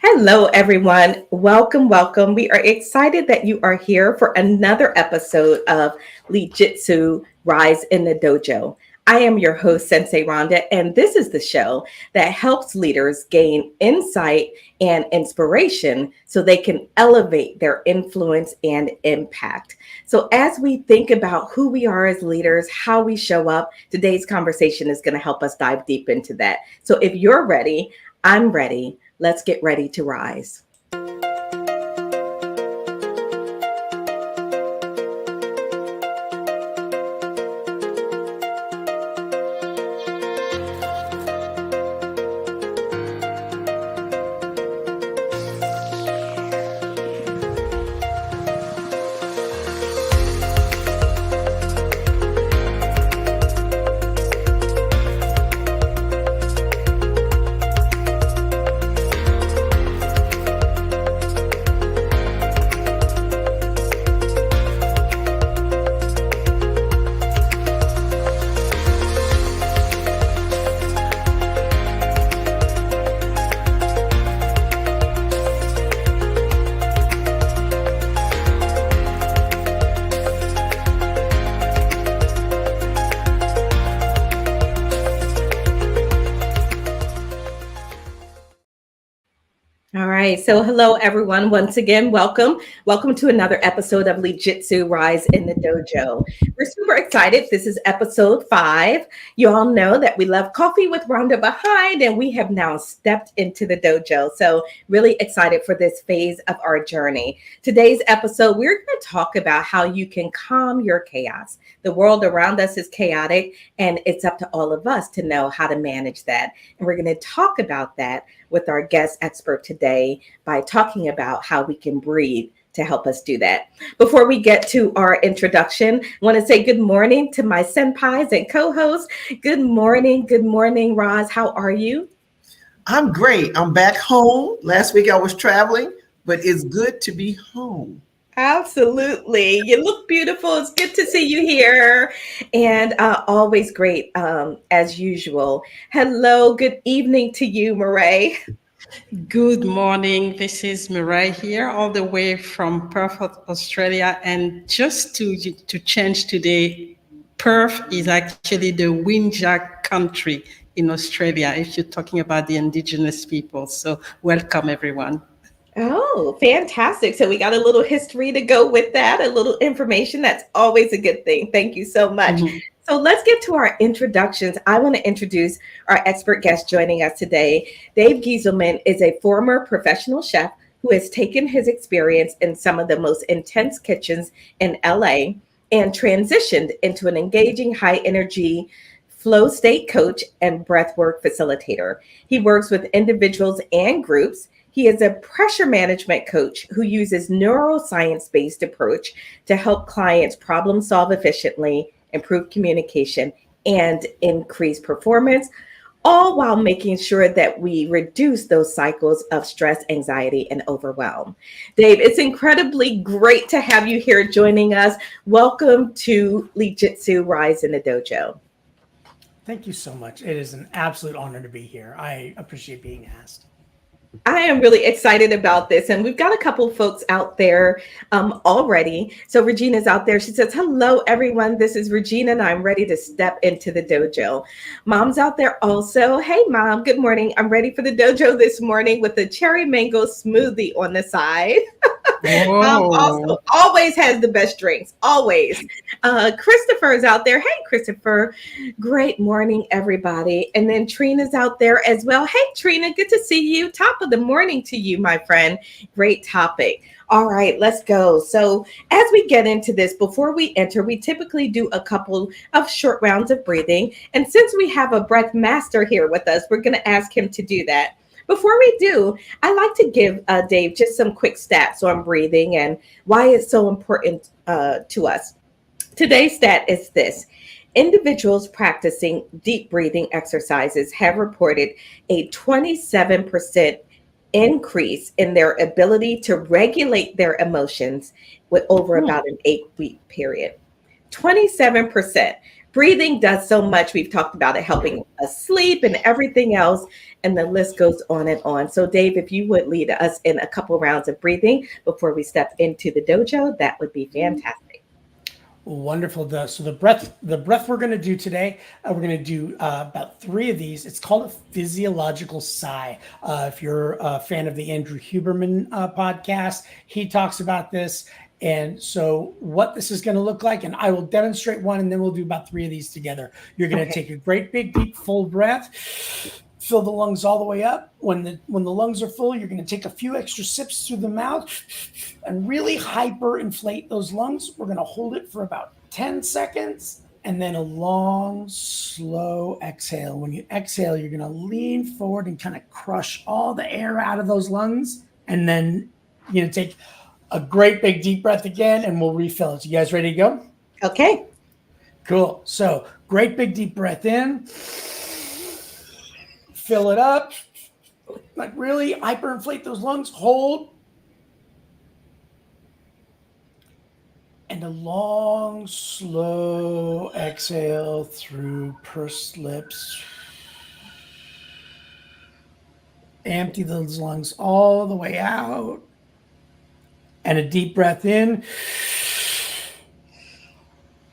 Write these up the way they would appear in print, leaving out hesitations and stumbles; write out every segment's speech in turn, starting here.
Hello, everyone. Welcome, welcome. We are excited that you are here for another episode of LEADJITSU Rise in the Dojo. I am your host, Sensei Rhonda, and this is the show that helps leaders gain insight and inspiration so they can elevate their influence and impact. So, as we think about who we are as leaders, how we show up, today's conversation is going to help us dive deep into that. So, if you're ready, I'm ready. Let's get ready to rise. All right. So, hello, everyone. Once again, welcome. Welcome to another episode of LEADJITSU Rise in the Dojo. We're super excited. This is episode 5. You all know that we left coffee with Rhonda behind, and we have now stepped into the dojo. So, really excited for this phase of our journey. Today's episode, we're going to talk about how you can calm your chaos. The world around us is chaotic, and it's up to all of us to know how to manage that. And we're going to talk about that with our guest expert today by talking about how we can breathe to help us do that. Before we get to our introduction, I want to say good morning to my senpais and co-hosts. Good morning, Roz. How are you? I'm great. I'm back home. Last week I was traveling, but it's good to be home. Absolutely. You look beautiful. It's good to see you here. And always great as usual. Hello. Good evening to you, Marae. Good morning. This is Mirai here, all the way from Perth, Australia. And just to change today, Perth is actually the Windjak country in Australia, if you're talking about the indigenous people. So welcome, everyone. Oh, fantastic. So we got a little history to go with that, a little information. That's always a good thing. Thank you so much. Mhm. So let's get to our introductions. I want to introduce our expert guest joining us today. Dave Gieselman is a former professional chef who has taken his experience in some of the most intense kitchens in LA and transitioned into an engaging high energy flow state coach and breathwork facilitator. He works with individuals and groups. He is a pressure management coach who uses neuroscience-based approach to help clients problem solve efficiently, improve communication, and increase performance, all while making sure that we reduce those cycles of stress, anxiety, and overwhelm. Dave, it's incredibly great to have you here joining us. Welcome to LEADJITSU Rise in the Dojo. Thank you so much. It is an absolute honor to be here. I appreciate being asked. I am really excited about this. And we've got a couple folks out there already. So Regina's out there. She says, hello, everyone. This is Regina, and I'm ready to step into the dojo. Mom's out there also. Hey, Mom. Good morning. I'm ready for the dojo this morning with a cherry mango smoothie on the side. Also always has the best drinks. Always. Christopher is out there. Hey, Christopher. Great morning, everybody. And then Trina's out there as well. Hey, Trina. Good to see you. Top of the morning to you, my friend. Great topic. All right, let's go. So as we get into this, before we enter, we typically do a couple of short rounds of breathing. And since we have a breath master here with us, we're going to ask him to do that. Before we do, I like to give Dave just some quick stats on breathing and why it's so important to us. Today's stat is this. Individuals practicing deep breathing exercises have reported a 27% increase in their ability to regulate their emotions with over about an 8-week period. 27%. breathing does so much. We've talked about it helping us sleep and everything else, and the list goes on and on. So Dave, if you would lead us in a couple rounds of breathing before we step into the dojo, that would be fantastic. Wonderful. So the breath we're going to do today, we're going to do about 3 of these. It's called a physiological sigh. If you're a fan of the Andrew Huberman podcast, he talks about this. And so what this is going to look like, and I will demonstrate one, and then we'll do about 3 of these together. You're going to take a great big deep full breath, fill the lungs all the way up. When the lungs are full, you're going to take a few extra sips through the mouth and really hyperinflate those lungs. We're going to hold it for about 10 seconds, and then a long, slow exhale. When you exhale, you're going to lean forward and kind of crush all the air out of those lungs, and then you're going to take a great big deep breath again, and we'll refill it. So you guys ready to go? Okay. Cool. So great big deep breath in. Fill it up. Like really hyperinflate those lungs. Hold. And a long, slow exhale through pursed lips. Empty those lungs all the way out. And a deep breath in.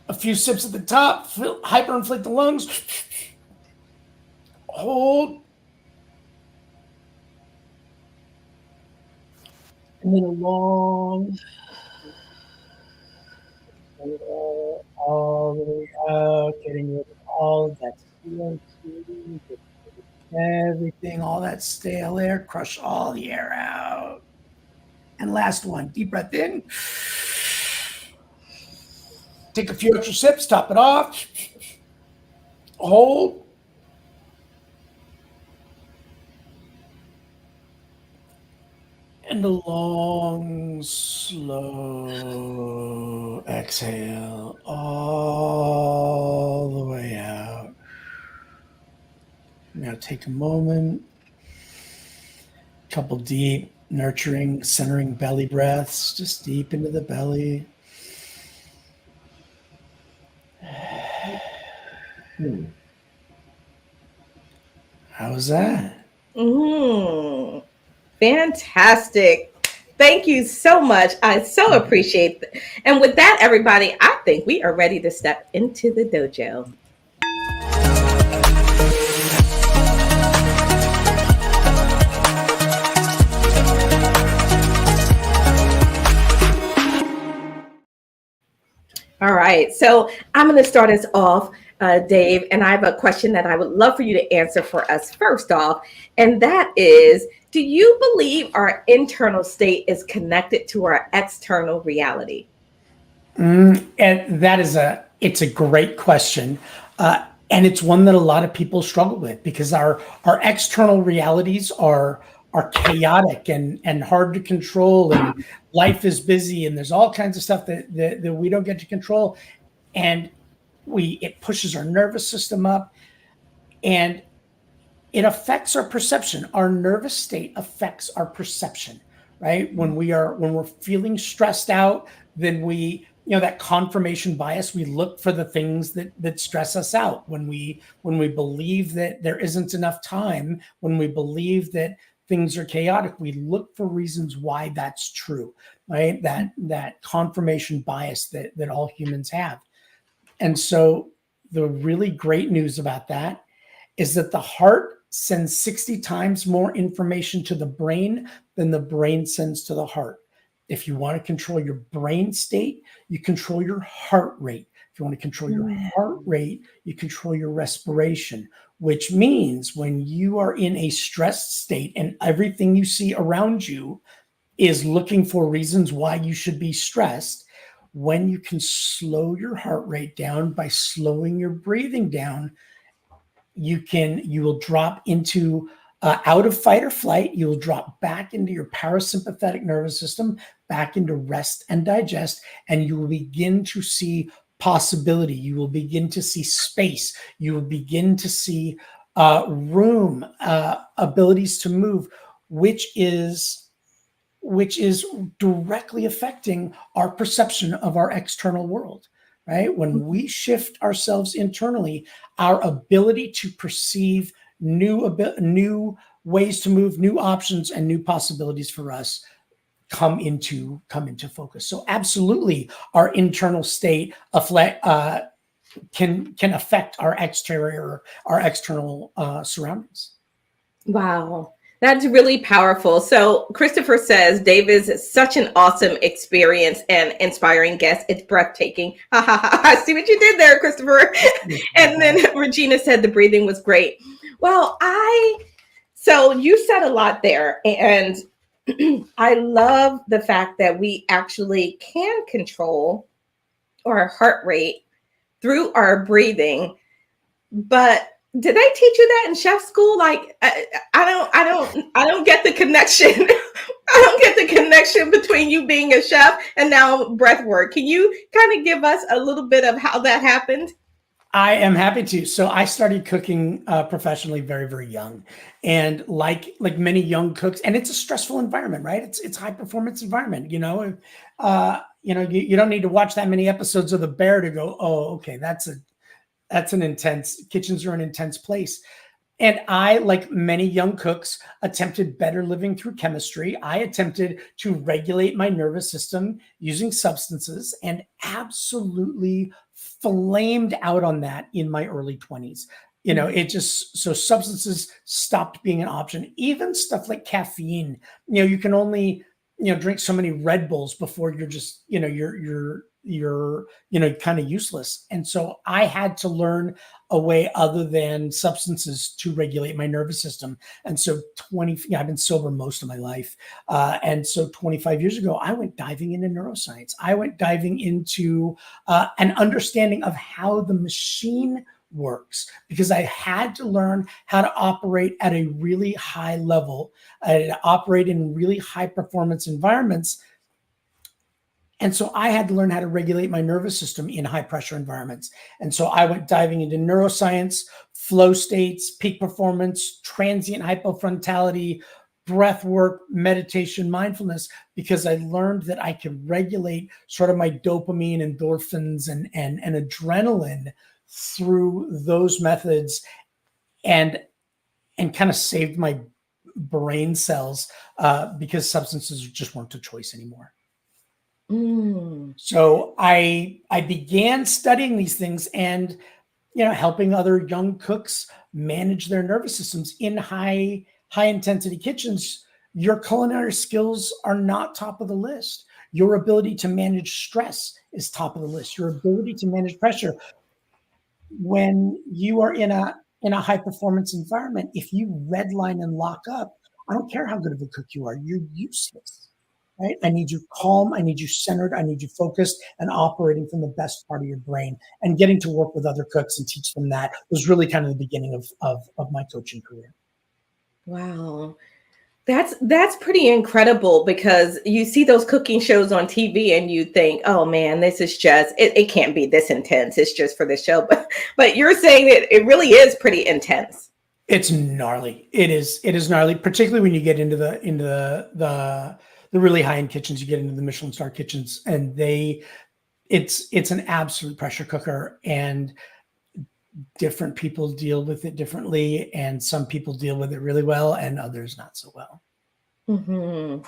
A few sips at the top. Hyperinflate the lungs. Hold. And then a long. All the way out. Getting rid of all of that CO2. Everything, all that stale air. Crush all the air out. And last one, deep breath in. Take a few extra sips, top it off. Hold. And a long, slow exhale all the way out. Now take a moment. Couple deep, nurturing, centering belly breaths, just deep into the belly. How was that? Fantastic. Thank you so much. I so appreciate it. And with that, everybody, I think we are ready to step into the dojo. All right, so I'm going to start us off, Dave, and I have a question that I would love for you to answer for us first off, and that is, do you believe our internal state is connected to our external reality? And that is it's a great question. And it's one that a lot of people struggle with because our external realities are chaotic and hard to control, and life is busy, and there's all kinds of stuff that we don't get to control, and it pushes our nervous system up, and it affects our perception. Our nervous state affects our perception, right? When we're feeling stressed out, then that confirmation bias, we look for the things that stress us out. When we believe that there isn't enough time, when we believe that things are chaotic, we look for reasons why that's true, right? That confirmation bias that all humans have. And so the really great news about that is that the heart sends 60 times more information to the brain than the brain sends to the heart. If you want to control your brain state, you control your heart rate. If you want to control your heart rate, you control your respiration, which means when you are in a stressed state and everything you see around you is looking for reasons why you should be stressed, when you can slow your heart rate down by slowing your breathing down, you will drop into out of fight or flight. You will drop back into your parasympathetic nervous system, back into rest and digest, and you will begin to see possibility. You will begin to see space. You will begin to see room, abilities to move, which is directly affecting our perception of our external world, right? When we shift ourselves internally, our ability to perceive new ways to move, new options, and new possibilities for us come into focus. So absolutely, our internal state can affect our external surroundings. Wow. That's really powerful. So Christopher says, Dave is such an awesome experience and inspiring guest. It's breathtaking. Ha ha ha. I see what you did there, Christopher. And then Regina said the breathing was great. Well, so you said a lot there. And I love the fact that we actually can control our heart rate through our breathing. But did they teach you that in chef school? Like, I don't get the connection. I don't get the connection between you being a chef and now breath work. Can you kind of give us a little bit of how that happened? I am happy to. So I started cooking professionally very, very young, and like many young cooks, and it's a stressful environment, right? It's high performance environment. You don't need to watch that many episodes of The Bear to go, oh, okay, that's an intense, kitchens are an intense place. And I, like many young cooks, attempted better living through chemistry. I attempted to regulate my nervous system using substances and absolutely flamed out on that in my early 20s. So substances stopped being an option. Even stuff like caffeine, you can only, drink so many Red Bulls before you're just, you're kind of useless. And so I had to learn a way other than substances to regulate my nervous system. And so I've been sober most of my life. And so 25 years ago, I went diving into neuroscience. I went diving into an understanding of how the machine works, because I had to learn how to operate at a really high level, operate in really high performance environments. And so I had to learn how to regulate my nervous system in high pressure environments. And so I went diving into neuroscience, flow states, peak performance, transient hypofrontality, breath work, meditation, mindfulness, because I learned that I could regulate sort of my dopamine, endorphins, and adrenaline through those methods, and kind of saved my brain cells because substances just weren't a choice anymore. So I began studying these things and, helping other young cooks manage their nervous systems in high intensity kitchens. Your culinary skills are not top of the list. Your ability to manage stress is top of the list. Your ability to manage pressure. When you are in a high performance environment, if you redline and lock up, I don't care how good of a cook you are, you're useless. Right? I need you calm. I need you centered. I need you focused and operating from the best part of your brain, and getting to work with other cooks and teach them that was really kind of the beginning of my coaching career. Wow. That's pretty incredible, because you see those cooking shows on TV and you think, oh man, this is just, it can't be this intense. It's just for the show. But you're saying that it really is pretty intense. It's gnarly. It is gnarly, particularly when you get into the really high-end kitchens. You get into the Michelin star kitchens, and it's an absolute pressure cooker, and different people deal with it differently. And some people deal with it really well and others not so well. Mm-hmm.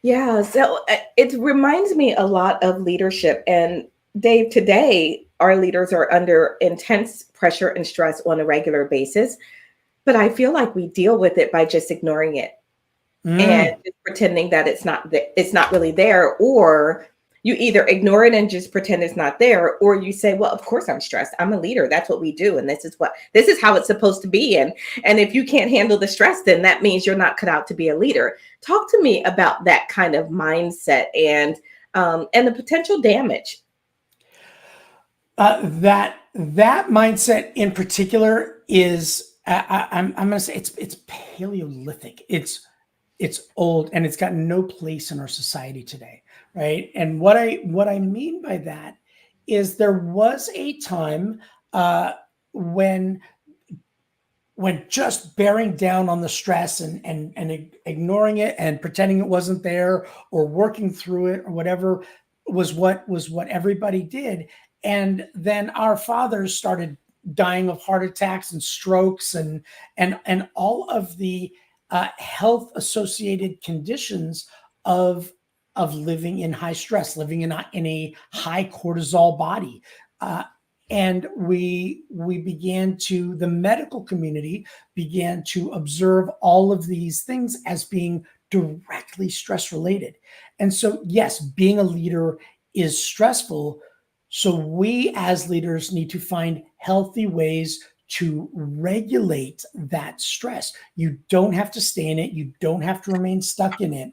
Yeah. So it reminds me a lot of leadership. And Dave, today, our leaders are under intense pressure and stress on a regular basis, but I feel like we deal with it by just ignoring it. And just pretending that it's not really there, or you either ignore it and just pretend it's not there, or you say, well, of course I'm stressed. I'm a leader. That's what we do. And this is how it's supposed to be. And if you can't handle the stress, then that means you're not cut out to be a leader. Talk to me about that kind of mindset and the potential damage. That mindset in particular is, I'm going to say it's Paleolithic. It's old, and it's got no place in our society today, right? And what I mean by that is there was a time when just bearing down on the stress and ignoring it and pretending it wasn't there, or working through it, or whatever, was what everybody did. And then our fathers started dying of heart attacks and strokes and all of the health associated conditions of living in high stress, living in a high cortisol body. And the medical community began to observe all of these things as being directly stress related. And so, yes, being a leader is stressful. So we as leaders need to find healthy ways to regulate that stress. You don't have to stay in it. You don't have to remain stuck in it.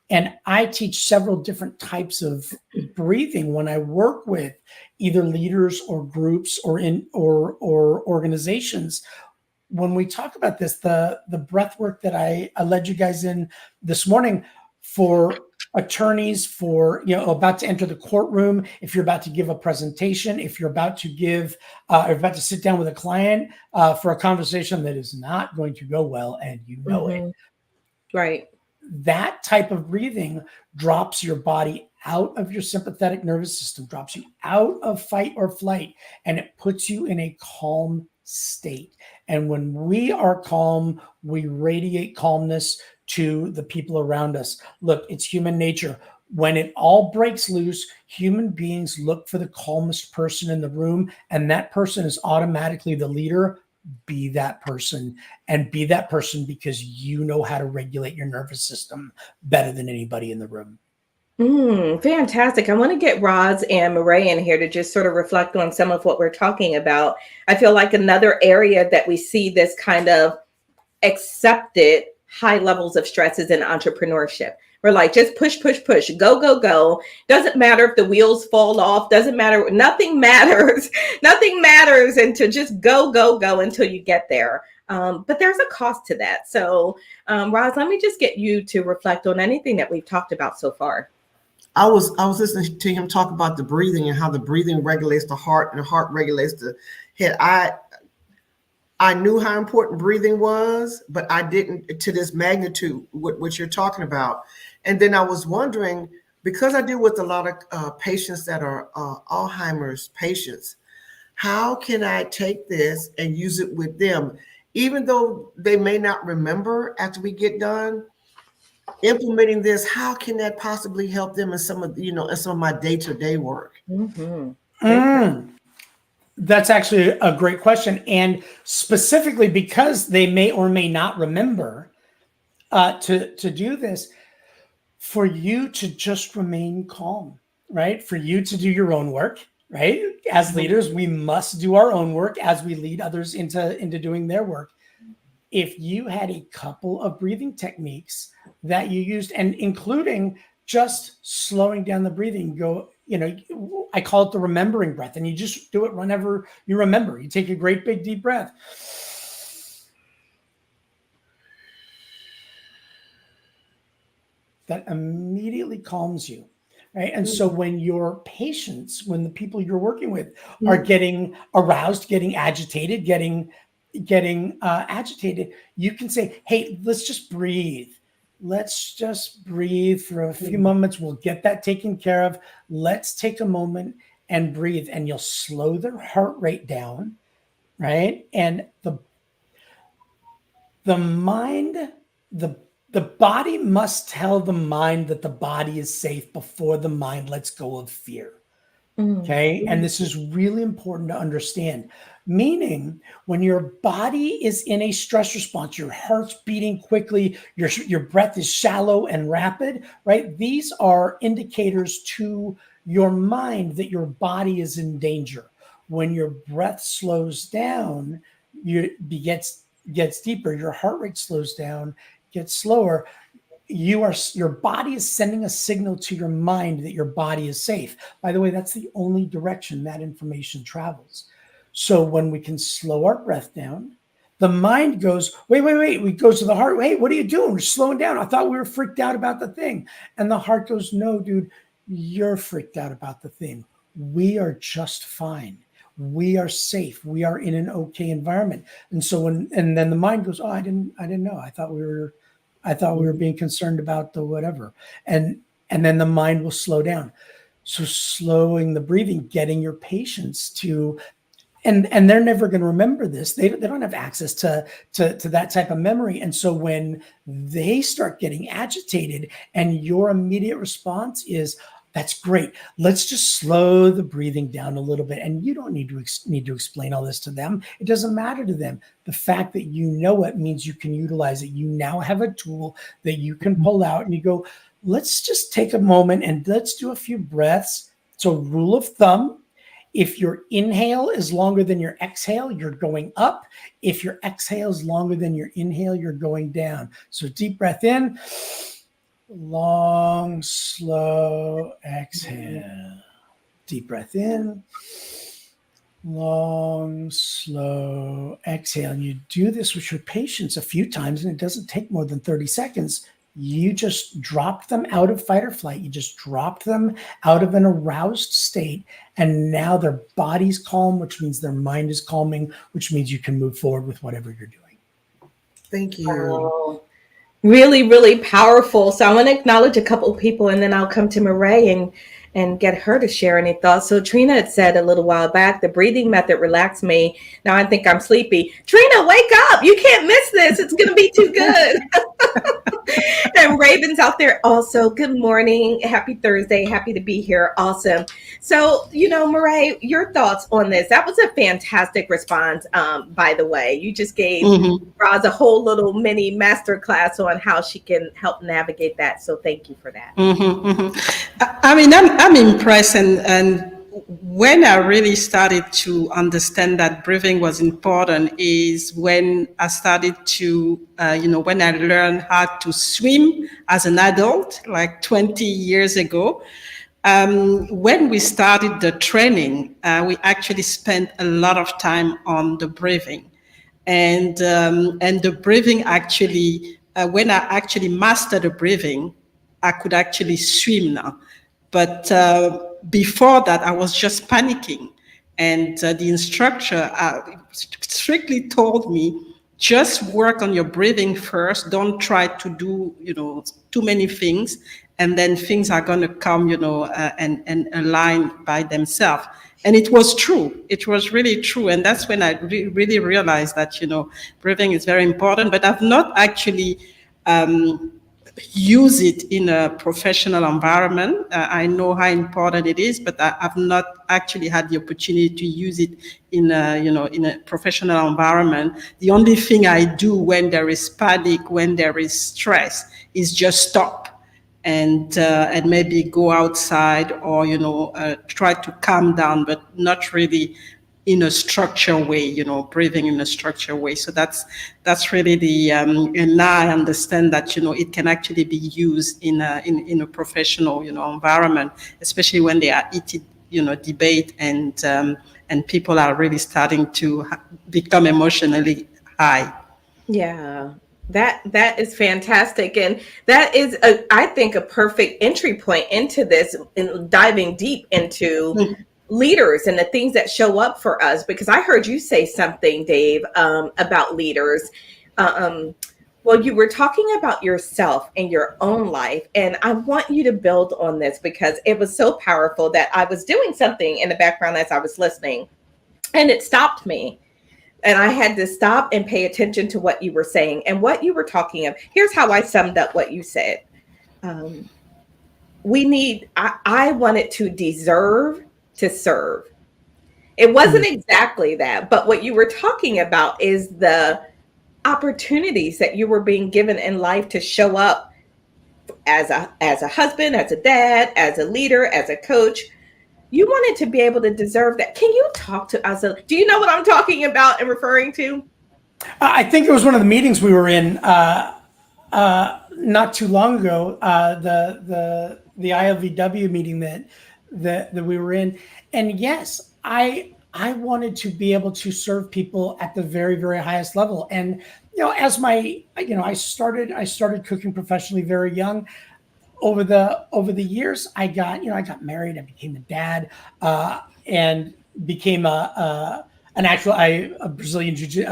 And I teach several different types of breathing when I work with either leaders or groups or organizations. When we talk about this, the breath work that I led you guys in this morning for attorneys, for about to enter the courtroom, if you're about to give a presentation, if you're about to about to sit down with a client for a conversation that is not going to go well, and it. Right. That type of breathing drops your body out of your sympathetic nervous system, drops you out of fight or flight, and it puts you in a calm state. And when we are calm, we radiate calmness to the people around us. Look, it's human nature. When it all breaks loose, human beings look for the calmest person in the room, and that person is automatically the leader. Be that person, and be that person because you know how to regulate your nervous system better than anybody in the room. Fantastic. I want to get Roz and Mireille in here to just sort of reflect on some of what we're talking about. I feel like another area that we see this kind of accepted high levels of stress is in entrepreneurship. We're like, just push, push, push, go, go, go. Doesn't matter if the wheels fall off. Doesn't matter. Nothing matters. Nothing matters. And to just go, go, go until you get there. But there's a cost to that. So, Roz, let me just get you to reflect on anything that we've talked about so far. I was listening to him talk about the breathing and how the breathing regulates the heart and the heart regulates the head. I knew how important breathing was, but I didn't to this magnitude, what you're talking about. And then I was wondering, because I deal with a lot of patients that are Alzheimer's patients, how can I take this and use it with them? Even though they may not remember after we get done implementing this, how can that possibly help them in some of my day-to-day work? That's actually a great question. And specifically because they may or may not remember to do this, for you to just remain calm, right? For you to do your own work, right? As leaders, we must do our own work as we lead others into doing their work. If you had a couple of breathing techniques that you used, and including just slowing down the breathing, I call it the remembering breath, and you just do it whenever you remember. You take a great big deep breath. That immediately calms you, right? And so when your patients, when the people you're working with are getting aroused, getting agitated, getting agitated, you can say, hey, let's just breathe. Let's just breathe for a few moments. We'll get that taken care of. Let's take a moment and breathe. And you'll slow their heart rate down, right? And the mind, the body must tell the mind that the body is safe before the mind lets go of fear. Okay. And this is really important to understand. Meaning, when your body is in a stress response, your heart's beating quickly, your breath is shallow and rapid, right? These are indicators to your mind that your body is in danger. When your breath slows down, gets deeper, your heart rate slows down, gets slower. Your body is sending a signal to your mind that your body is safe. By the way, that's the only direction that information travels. So when we can slow our breath down, the mind goes, wait. We go to the heart. Hey, what are you doing? We're slowing down. I thought we were freaked out about the thing. And the heart goes, no, dude, you're freaked out about the thing. We are just fine. We are safe. We are in an okay environment. And so and then the mind goes, oh, I didn't know. I thought we were being concerned about the whatever. And then the mind will slow down. So slowing the breathing, getting your patients to, and they're never going to remember this. They don't have access to that type of memory. And so when they start getting agitated and your immediate response is, that's great, let's just slow the breathing down a little bit. And you don't need to explain all this to them. It doesn't matter to them. The fact that you know it means you can utilize it. You now have a tool that you can pull out and you go, let's just take a moment and let's do a few breaths. So rule of thumb, if your inhale is longer than your exhale, you're going up. If your exhale is longer than your inhale, you're going down. So deep breath in, long, slow exhale. Deep breath in, long, slow exhale. And you do this with your patients a few times, and it doesn't take more than 30 seconds. You just dropped them out of fight or flight. You just dropped them out of an aroused state. And now their body's calm, which means their mind is calming, which means you can move forward with whatever you're doing. Thank you. Oh, really, really powerful. So I want to acknowledge a couple of people, and then I'll come to Mireille and get her to share any thoughts. So Trina had said a little while back, the breathing method relaxed me. Now I think I'm sleepy. Trina, wake up. You can't miss this. It's going to be too good. And Raven's out there also. Good morning. Happy Thursday. Happy to be here. Awesome. So, Mireille, your thoughts on this. That was a fantastic response, by the way. You just gave Roz a whole little mini masterclass on how she can help navigate that. So thank you for that. I mean, I'm impressed, and when I really started to understand that breathing was important is when I started to, when I learned how to swim as an adult, like 20 years ago. When we started the training, we actually spent a lot of time on the breathing, and the breathing actually, when I actually mastered the breathing, I could actually swim now. But before that, I was just panicking. And the instructor strictly told me, just work on your breathing first. Don't try to do, too many things. And then things are going to come, and align by themselves. And it was true. It was really true. And that's when I really realized that, breathing is very important. But I've not actually use it in a professional environment. I know how important it is, but I've not actually had the opportunity to use it in a professional environment. The only thing I do when there is panic, when there is stress, is just stop and maybe go outside or try to calm down, but not really in a structured way, breathing in a structured way. So that's really the, and now I understand that, it can actually be used in a professional, environment, especially when they are heated, debate and people are really starting to become emotionally high. Yeah. That is fantastic. And that is, I think, a perfect entry point into this, in diving deep into leaders and the things that show up for us, because I heard you say something, Dave, about leaders. Well, you were talking about yourself and your own life, and I want you to build on this because it was so powerful that I was doing something in the background as I was listening, and it stopped me. And I had to stop and pay attention to what you were saying and what you were talking of. Here's how I summed up what you said. I wanted to deserve to serve. It wasn't exactly that, but what you were talking about is the opportunities that you were being given in life to show up as a husband, as a dad, as a leader, as a coach. You wanted to be able to deserve that. Can you talk to us? Do you know what I'm talking about and referring to? I think it was one of the meetings we were in not too long ago, the ILVW meeting that we were in. And yes, I wanted to be able to serve people at the very, very highest level. And, as I started cooking professionally very young. Over the years, I got married. I became a dad, and became a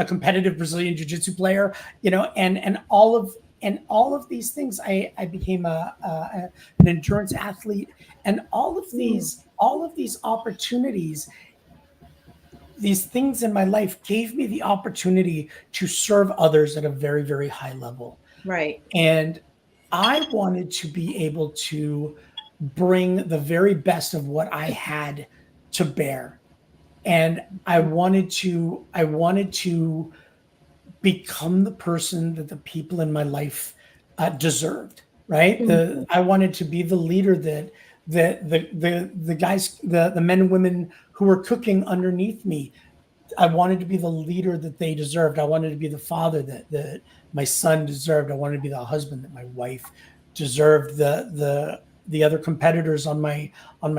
competitive Brazilian jiu-jitsu player. And and all of these things, I became an endurance athlete, and all of these opportunities, these things in my life gave me the opportunity to serve others at a very, very high level. Right. And I wanted to be able to bring the very best of what I had to bear. And I wanted to become the person that the people in my life deserved, right? I wanted to be the leader that the guys, the men and women who were cooking underneath me, I wanted to be the leader that they deserved. I wanted to be the father that my son deserved. I wanted to be the husband that my wife deserved. The other competitors on my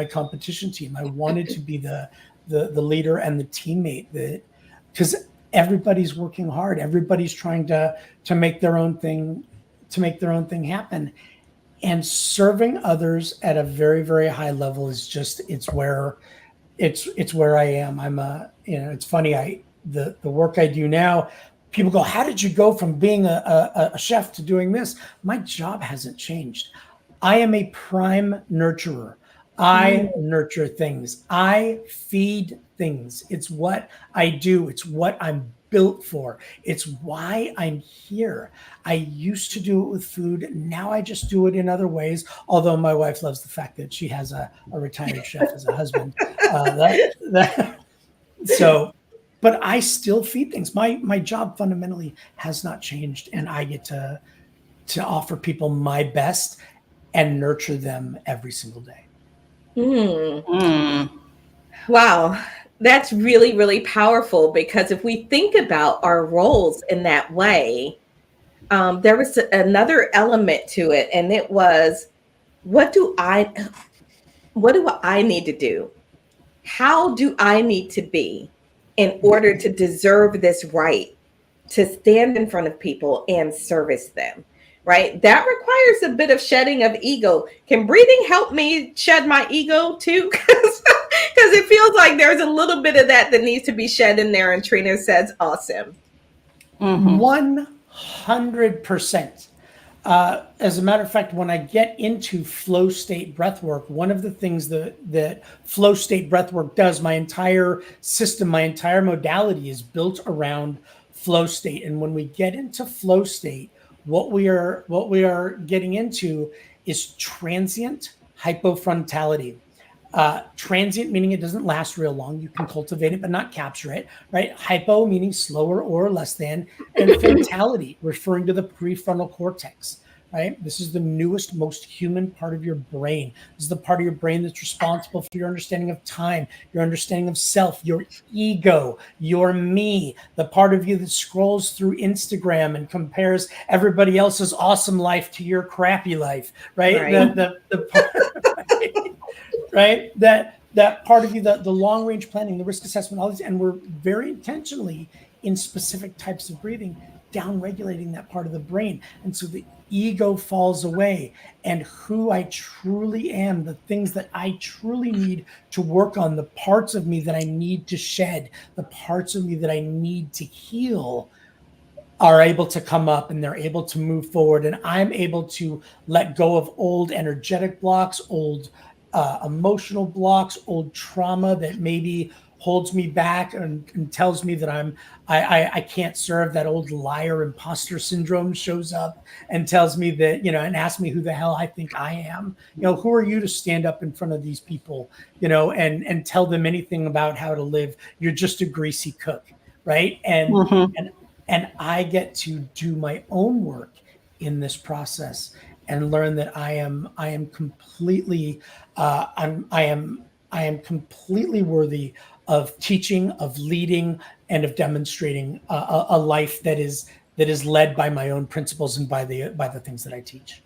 competition team, I wanted to be the leader and the teammate, that because everybody's working hard, everybody's trying to make their own thing happen, and serving others at a very, very high level is just it's where I am. I'm it's funny, the work I do now, people go, how did you go from being a chef to doing this? My job hasn't changed. I am a prime nurturer. I nurture things. I feed things. It's what I do. It's what I'm built for. It's why I'm here. I used to do it with food. Now I just do it in other ways. Although my wife loves the fact that she has a retired chef as a husband. But I still feed things. My job fundamentally has not changed, and I get to offer people my best and nurture them every single day. Wow. That's really, really powerful, because if we think about our roles in that way, there was another element to it, and it was, what do I need to do? How do I need to be in order to deserve this right to stand in front of people and service them? Right? That requires a bit of shedding of ego. Can breathing help me shed my ego too? Because it feels like there's a little bit of that needs to be shed in there. And Trina says, awesome. 100%. As a matter of fact, when I get into flow state breathwork, one of the things that flow state breathwork does, my entire system, my entire modality is built around flow state. And when we get into flow state, what we are getting into is transient hypofrontality. Transient meaning it doesn't last real long. You can cultivate it, but not capture it, right? Hypo meaning slower or less than, and frontality referring to the prefrontal cortex, right? This is the newest, most human part of your brain. This is the part of your brain that's responsible for your understanding of time, your understanding of self, your ego, your me, the part of you that scrolls through Instagram and compares everybody else's awesome life to your crappy life, right? The part, right? That part of you, the long range planning, the risk assessment, all these, and we're very intentionally in specific types of breathing, down regulating that part of the brain. And so the ego falls away, and who I truly am, the things that I truly need to work on, the parts of me that I need to shed, the parts of me that I need to heal are able to come up, and they're able to move forward. And I'm able to let go of old energetic blocks, old emotional blocks, old trauma that maybe holds me back and tells me that I can't serve. That old liar imposter syndrome shows up and tells me that, and asks me who the hell I think I am. Who are you to stand up in front of these people, and tell them anything about how to live? You're just a greasy cook, right? And I get to do my own work in this process and learn that I am completely completely worthy of teaching, of leading, and of demonstrating a life that is led by my own principles and by the things that I teach.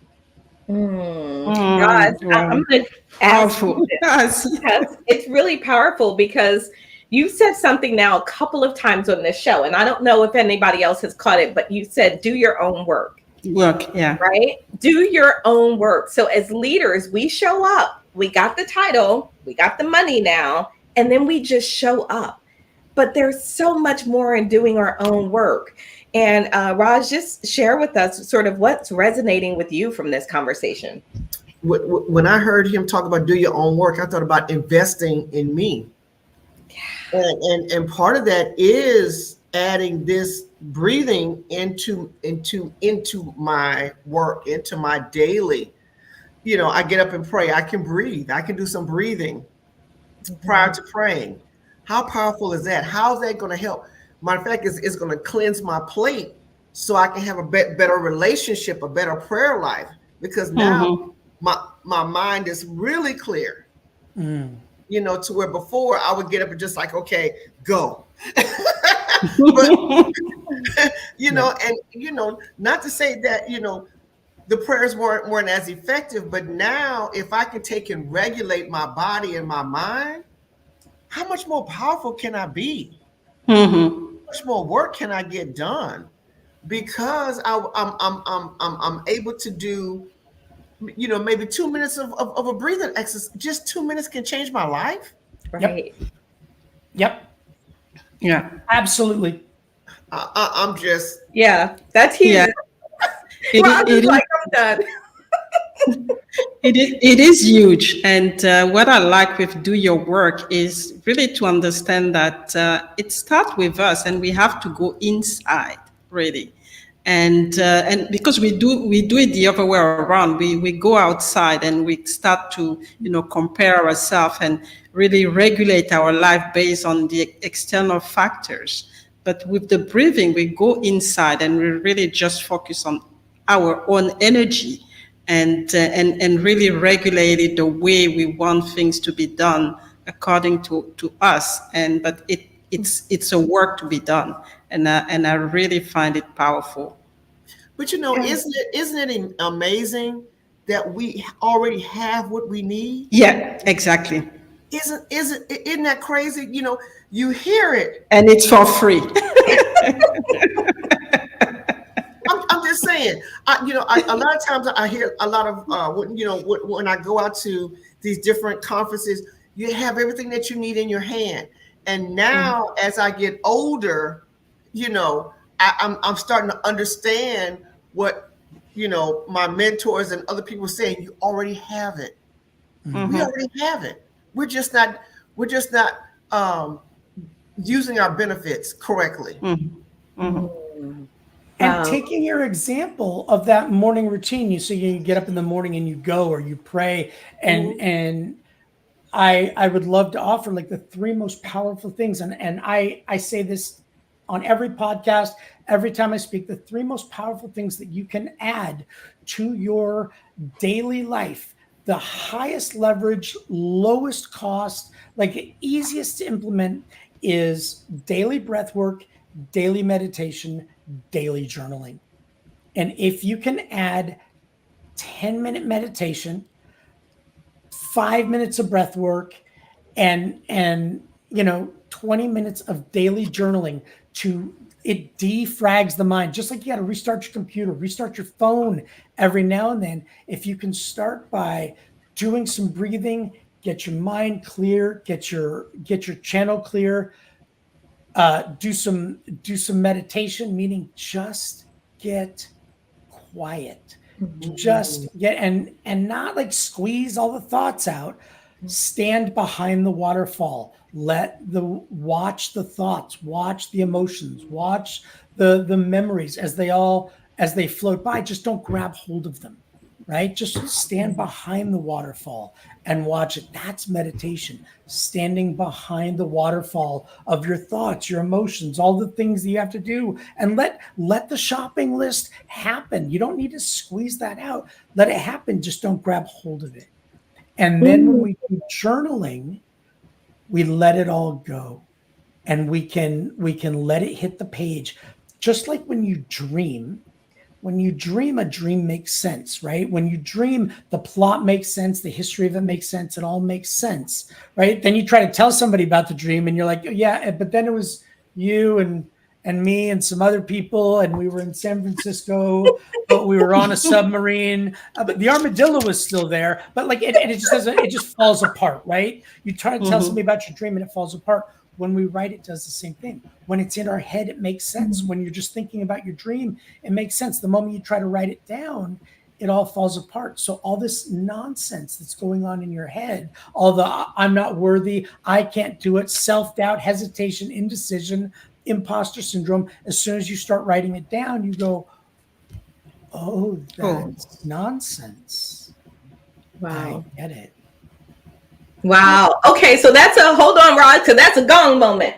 God, I'm going to ask you this, because it's really powerful, because you said something now a couple of times on this show, and I don't know if anybody else has caught it, but you said, do your own work. Yeah. Right? Do your own work. So as leaders, we show up. We got the title, we got the money now, and then we just show up. but there's so much more in doing our own work. And Raj, just share with us sort of what's resonating with you from this conversation. When I heard him talk about do your own work, I thought about investing in me. And part of that is adding this breathing into my work, into my daily. I get up and pray. I can breathe. I can do some breathing prior to praying. How powerful is that? How's that going to help? Matter of fact, it's going to cleanse my plate so I can have a better relationship, a better prayer life, because now my mind is really clear. To where before I would get up and just like, okay, go. But, not to say that, the prayers weren't as effective, but now if I can take and regulate my body and my mind, how much more powerful can I be? How much more work can I get done? Because I'm able to do, maybe 2 minutes of a breathing exercise. Just 2 minutes can change my life. Right. Yep. Yeah, absolutely. I'm just. Yeah, that's huge. Yeah. I'm done. It is huge. And what I like with Do Your Work is really to understand that it starts with us and we have to go inside, really. And because we do it the other way around, we go outside and we start to compare ourselves and really regulate our life based on the external factors. But with the breathing, we go inside and we really just focus on our own energy and really regulate it the way we want things to be done according to us. But it's a work to be done, and I really find it powerful. But isn't it amazing that we already have what we need? Yeah, exactly. Isn't that crazy? You hear it, and it's for free. I'm just saying. A lot of times I hear a lot of when I go out to these different conferences, you have everything that you need in your hand. And now, as I get older, I'm starting to understand what my mentors and other people are saying. You already have it. We already have it. We're just not using our benefits correctly. And taking your example of that morning routine, you get up in the morning and you go or you pray, and I would love to offer like the three most powerful things, and I say this on every podcast, every time I speak, the three most powerful things that you can add to your daily life, the highest leverage, lowest cost, like easiest to implement, is daily breath work, daily meditation, daily journaling. And if you can add 10-minute meditation, 5 minutes of breath work, and 20 minutes of daily journaling, it defrags the mind. Just like you got to restart your computer, restart your phone every now and then. If you can start by doing some breathing, get your mind clear, get your channel clear, do some meditation, meaning just get quiet. Just get and not like squeeze all the thoughts out. Stand behind the waterfall. Watch the thoughts, watch the emotions, watch the memories as they float by. Just don't grab hold of them, right? Just stand behind the waterfall and watch it. That's meditation. Standing behind the waterfall of your thoughts, your emotions, all the things that you have to do, and let the shopping list happen. You don't need to squeeze that out. Let it happen. Just don't grab hold of it. And then when we do journaling, we let it all go, and we can let it hit the page. Just like when you dream, a dream makes sense, right? When you dream, the plot makes sense, the history of it makes sense, it all makes sense, right? Then you try to tell somebody about the dream and you're like, yeah, but then it was you and me and some other people, and we were in San Francisco, but we were on a submarine, but the armadillo was still there, but like it just falls apart, right? You try to tell somebody about your dream and it falls apart. When we write, it does the same thing. When it's in our head, it makes sense. When you're just thinking about your dream, it makes sense. The moment you try to write it down, it all falls apart. So all this nonsense that's going on in your head, all the I'm not worthy, I can't do it, self-doubt, hesitation, indecision, imposter syndrome, as soon as you start writing it down, you go, oh, that's nonsense. Wow. I get it. Wow. Okay, so that's a hold on, Rod, because that's a gong moment.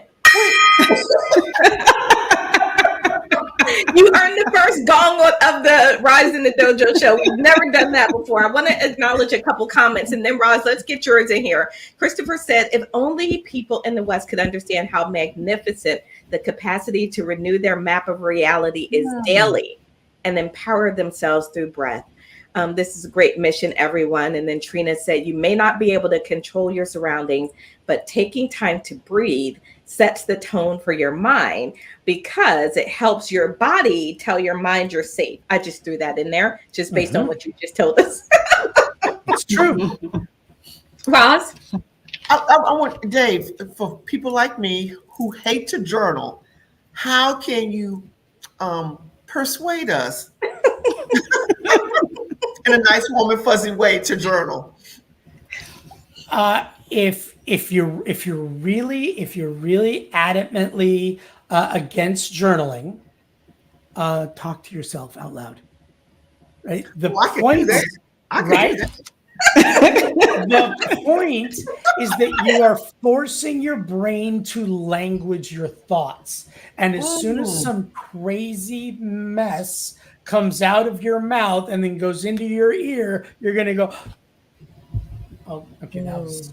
You earned the first gong of the Rise in the Dojo show. We've never done that before. I want to acknowledge a couple comments, and then Roz, let's get yours in here. Christopher said, if only people in the West could understand how magnificent the capacity to renew their map of reality is daily and empower themselves through breath. This is a great mission, everyone. And then Trina said, you may not be able to control your surroundings, but taking time to breathe sets the tone for your mind because it helps your body tell your mind you're safe. I just threw that in there just based on what you just told us. It's true. Roz? I want, Dave, for people like me who hate to journal, how can you persuade us in a nice, warm, and fuzzy way to journal? If you're really adamantly against journaling, talk to yourself out loud. Right. The point, right? The point is that you are forcing your brain to language your thoughts, and as soon as some crazy mess comes out of your mouth and then goes into your ear, you're gonna go, oh, okay, that was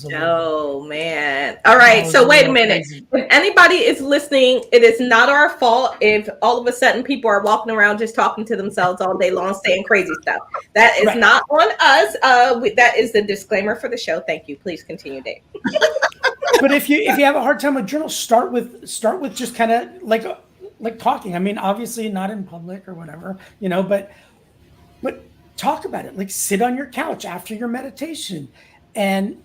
a little, man. All right, so wait a minute. Crazy. If anybody is listening, it is not our fault if all of a sudden people are walking around just talking to themselves all day long, saying crazy stuff. That is not on us. That is the disclaimer for the show. Thank you. Please continue, Dave. But if you have a hard time with journal, start with just kind of like talking. I mean, obviously not in public or whatever, but talk about it. Like sit on your couch after your meditation and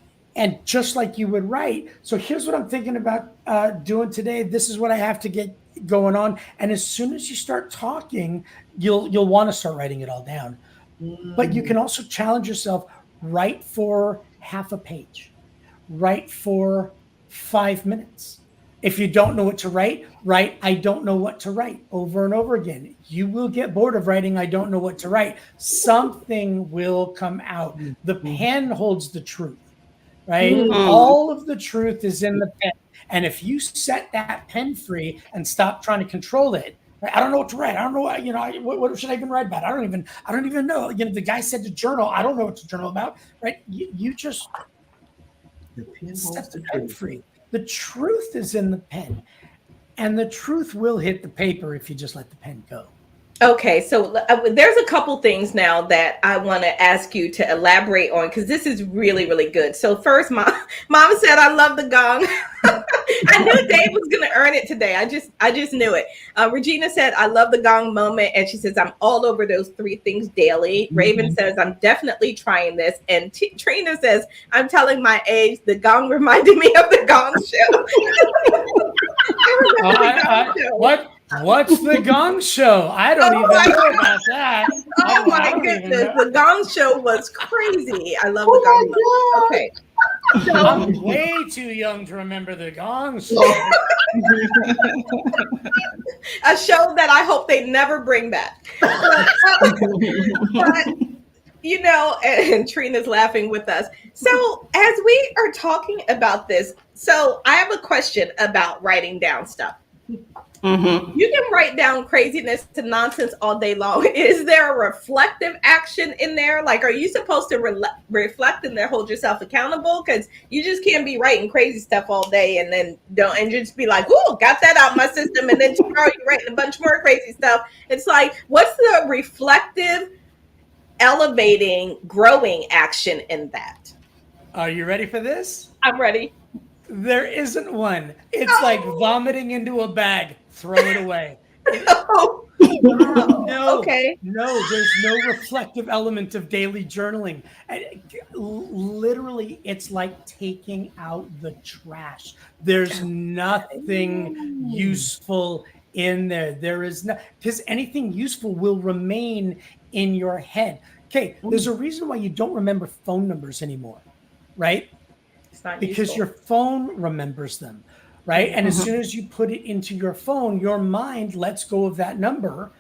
just like you would write. So here's what I'm thinking about doing today. This is what I have to get going on. And as soon as you start talking, you'll want to start writing it all down. But you can also challenge yourself, write for half a page, write for 5 minutes. If you don't know what to write, I don't know what to write over and over again. You will get bored of writing, I don't know what to write. Something will come out. The pen holds the truth, right? All of the truth is in the pen. And if you set that pen free and stop trying to control it, right? I don't know what to write. I don't know what, what should I even write about? I don't even know. The guy said to journal. I don't know what to journal about, right? You just set the pen free. The truth is in the pen, and the truth will hit the paper if you just let the pen go. Okay, so there's a couple things now that I want to ask you to elaborate on because this is really, really good. So first, mom said, I love the gong. I knew Dave was going to earn it today. I just knew it. Regina said, I love the gong moment. And she says, I'm all over those 3 things daily. Raven says, I'm definitely trying this. And Trina says, I'm telling my age, the gong reminded me of the Gong Show. What's the Gong Show? I don't even know about that. Oh my goodness. The Gong Show was crazy. I love the Gong Show. Okay. So, I'm way too young to remember the Gong Show. A show that I hope they never bring back. But and Trina's laughing with us. So as we are talking about this, so I have a question about writing down stuff. You can write down craziness to nonsense all day long. Is there a reflective action in there? Like, are you supposed to reflect and then hold yourself accountable? Because you just can't be writing crazy stuff all day and then just be like, "Ooh, got that out my system," and then tomorrow you're writing a bunch more crazy stuff. It's like, what's the reflective, elevating, growing action in that? Are you ready for this? I'm ready. There isn't one. It's like vomiting into a bag. Throw it away. Wow. No, Okay. no, there's no reflective element of daily journaling. Literally, it's like taking out the trash. There's nothing useful in there. There is no, because anything useful will remain in your head. Okay, there's a reason why you don't remember phone numbers anymore, right? It's not Because useful. your phone remembers them, right? And as soon as you put it into your phone, your mind lets go of that number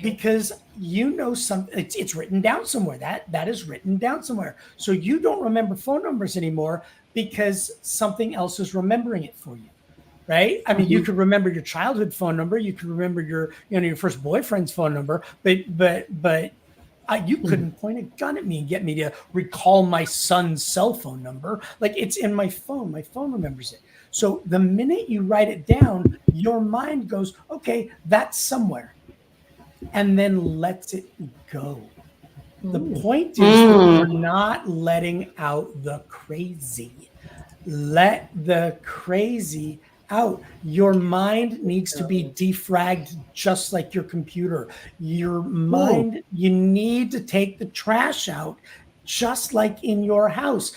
because you know it's written down somewhere. That is written down somewhere. So you don't remember phone numbers anymore because something else is remembering it for you. Right? I mean, you could remember your childhood phone number, you could remember your first boyfriend's phone number, but you couldn't point a gun at me and get me to recall my son's cell phone number. Like, it's in my phone. My phone remembers it. So the minute you write it down, your mind goes, okay, that's somewhere, and then lets it go. The point is that you're not letting out the crazy. Let the crazy out. Your mind needs to be defragged just like your computer. Your mind, you need to take the trash out just like in your house.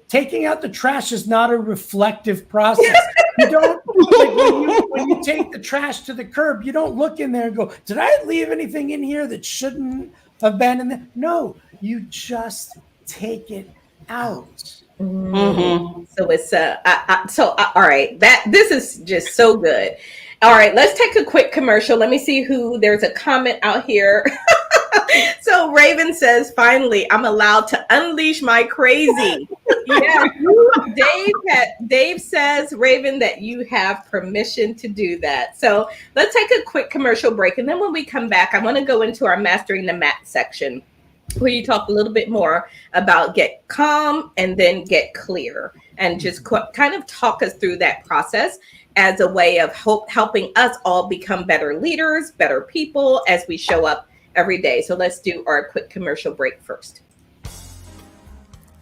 Taking out the trash is not a reflective process. You don't, like, when you take the trash to the curb, you don't look in there and go, did I leave anything in here that shouldn't have been in there? No, you just take it out. So it's all right. This is just so good. All right, let's take a quick commercial. Let me see who there's a comment out here. So Raven says, finally, I'm allowed to unleash my crazy. Yeah, Dave says, Raven, that you have permission to do that. So let's take a quick commercial break. And then when we come back, I want to go into our Mastering the Mat section, where you talk a little bit more about get calm and then get clear, and just kind of talk us through that process as a way of helping us all become better leaders, better people as we show up every day. So let's do our quick commercial break first.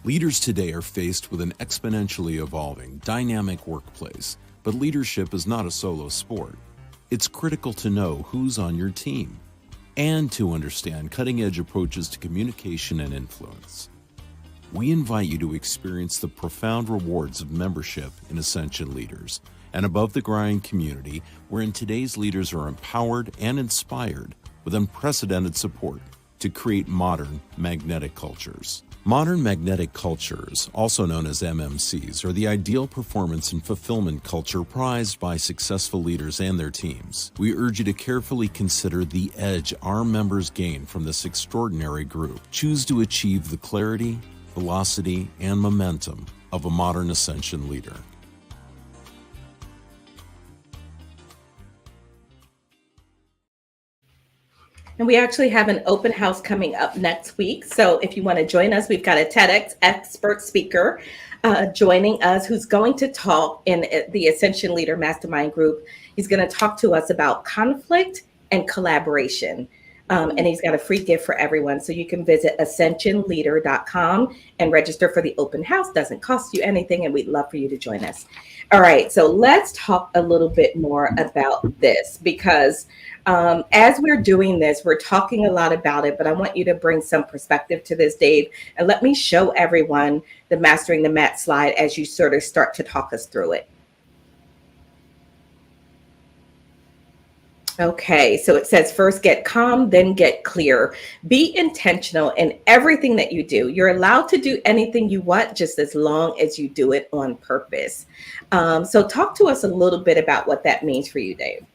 Leaders today are faced with an exponentially evolving, dynamic workplace, but leadership is not a solo sport. It's critical to know who's on your team and to understand cutting-edge approaches to communication and influence. We invite you to experience the profound rewards of membership in Ascension Leaders, an above-the-grind community wherein today's leaders are empowered and inspired with unprecedented support to create modern magnetic cultures. Modern magnetic cultures, also known as MMCs, are the ideal performance and fulfillment culture prized by successful leaders and their teams. We urge you to carefully consider the edge our members gain from this extraordinary group. Choose to achieve the clarity, velocity, and momentum of a modern Ascension leader. And we actually have an open house coming up next week. So if you want to join us, we've got a TEDx expert speaker joining us who's going to talk in the Ascension Leader Mastermind group. He's going to talk to us about conflict and collaboration. And he's got a free gift for everyone. So you can visit ascensionleader.com and register for the open house. Doesn't cost you anything, and we'd love for you to join us. All right, so let's talk a little bit more about this, because as we're doing this, we're talking a lot about it, but I want you to bring some perspective to this, Dave, and let me show everyone the Mastering the Mat slide as you sort of start to talk us through it. Okay, so it says first get calm, then get clear. Be intentional in everything that you do. You're allowed to do anything you want, just as long as you do it on purpose. So talk to us a little bit about what that means for you, Dave.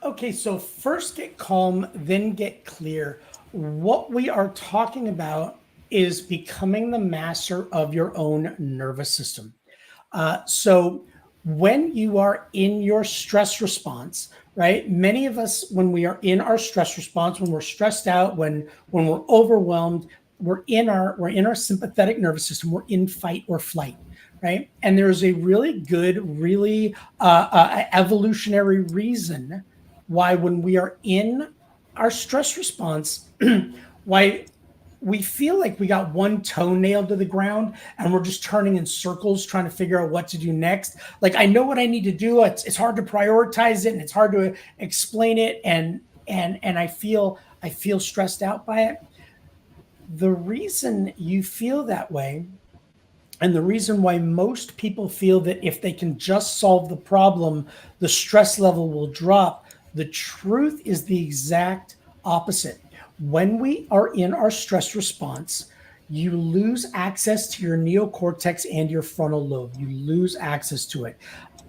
Okay, so first get calm, then get clear. What we are talking about is becoming the master of your own nervous system. So when you are in your stress response, right? Many of us, when we are in our stress response, when we're stressed out, when we're overwhelmed, we're in our sympathetic nervous system. We're in fight or flight, right? And there's a really good, really evolutionary reason why, when we are in our stress response, why we feel like we got one toe nailed to the ground and we're just turning in circles trying to figure out what to do next. Like, I know what I need to do. It's hard to prioritize it, and it's hard to explain it. And and I feel stressed out by it. The reason you feel that way, and the reason why most people feel that if they can just solve the problem, the stress level will drop, the truth is the exact opposite. When we are in our stress response, you lose access to your neocortex and your frontal lobe. You lose access to it.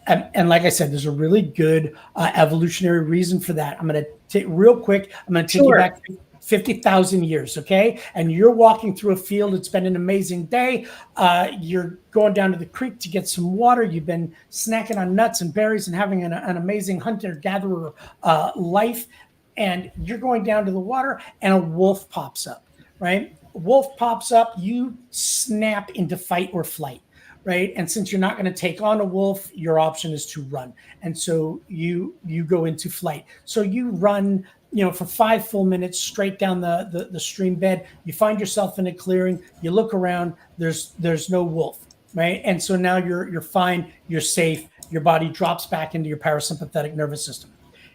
And like I said, there's a really good evolutionary reason for that. I'm going to take real quick. I'm going to take you back 50,000 years, okay? And you're walking through a field. It's been an amazing day. You're going down to the creek to get some water. You've been snacking on nuts and berries and having an amazing hunter-gatherer life. And you're going down to the water, and a wolf pops up, right? A wolf pops up. You snap into fight or flight. Right. And since you're not going to take on a wolf, your option is to run. And so you go into flight. So you run, for 5 full minutes straight down the stream bed. You find yourself in a clearing. You look around. There's no wolf. Right. And so now you're fine. You're safe. Your body drops back into your parasympathetic nervous system.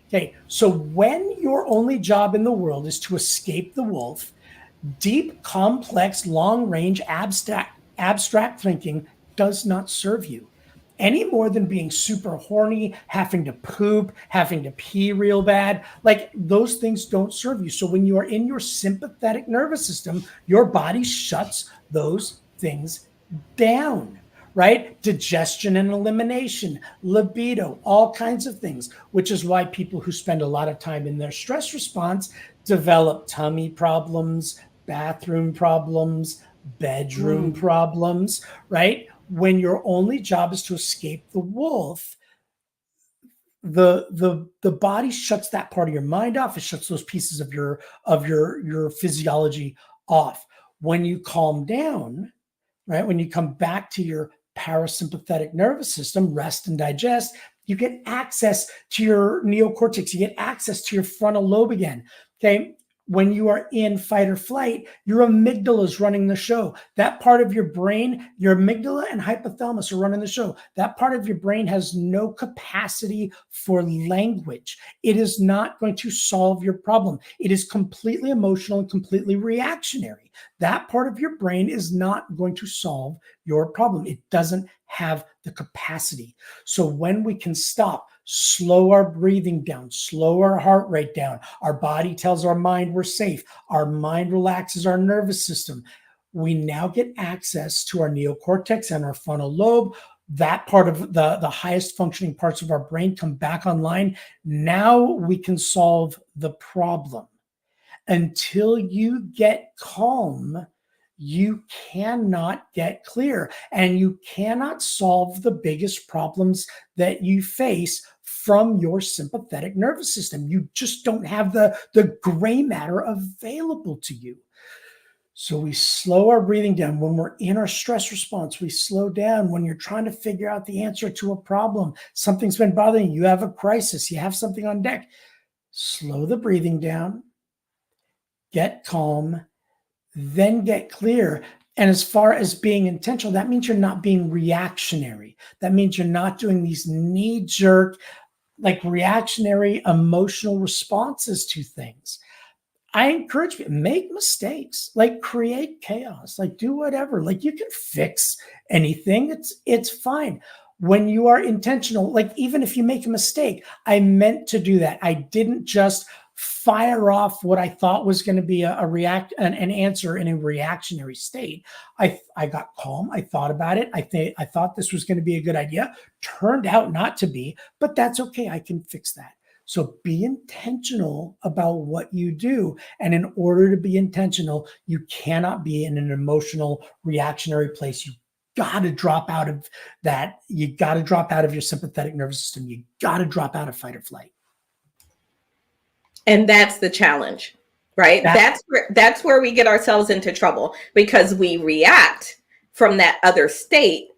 Okay. So when your only job in the world is to escape the wolf, deep, complex, long range, abstract thinking does not serve you any more than being super horny, having to poop, having to pee real bad. Like, those things don't serve you. So when you are in your sympathetic nervous system, your body shuts those things down, right? Digestion and elimination, libido, all kinds of things, which is why people who spend a lot of time in their stress response develop tummy problems, bathroom problems, bedroom problems, right? When your only job is to escape the wolf, the body shuts that part of your mind off. It shuts those pieces of your physiology off. When you calm down, right? When you come back to your parasympathetic nervous system, rest and digest, you get access to your neocortex. You get access to your frontal lobe again. Okay. When you are in fight or flight, your amygdala is running the show. That part of your brain, your amygdala and hypothalamus are running the show. That part of your brain has no capacity for language. It is not going to solve your problem. It is completely emotional and completely reactionary. That part of your brain is not going to solve your problem. It doesn't have the capacity. So when we can stop, slow our breathing down, slow our heart rate down, our body tells our mind we're safe, our mind relaxes our nervous system, we now get access to our neocortex and our frontal lobe. That part of the highest functioning parts of our brain come back online. Now we can solve the problem. Until you get calm, you cannot get clear, and you cannot solve the biggest problems that you face from your sympathetic nervous system. You just don't have the gray matter available to you. So we slow our breathing down. When we're in our stress response, we slow down. When you're trying to figure out the answer to a problem, something's been bothering you, you have a crisis, you have something on deck, slow the breathing down, get calm, then get clear. And as far as being intentional, that means you're not being reactionary. That means you're not doing these knee-jerk, like reactionary emotional responses to things. I encourage people, make mistakes, like create chaos, like do whatever. Like, you can fix anything. It's fine. When you are intentional, like, even if you make a mistake, I meant to do that. I didn't just fire off what I thought was going to be an answer in a reactionary state. I got calm. I thought about it. I thought this was going to be a good idea. Turned out not to be, but that's okay. I can fix that. So be intentional about what you do. And in order to be intentional, you cannot be in an emotional reactionary place. You got to drop out of that. You got to drop out of your sympathetic nervous system. You got to drop out of fight or flight. And that's the challenge, right? That's where we get ourselves into trouble, because we react from that other state,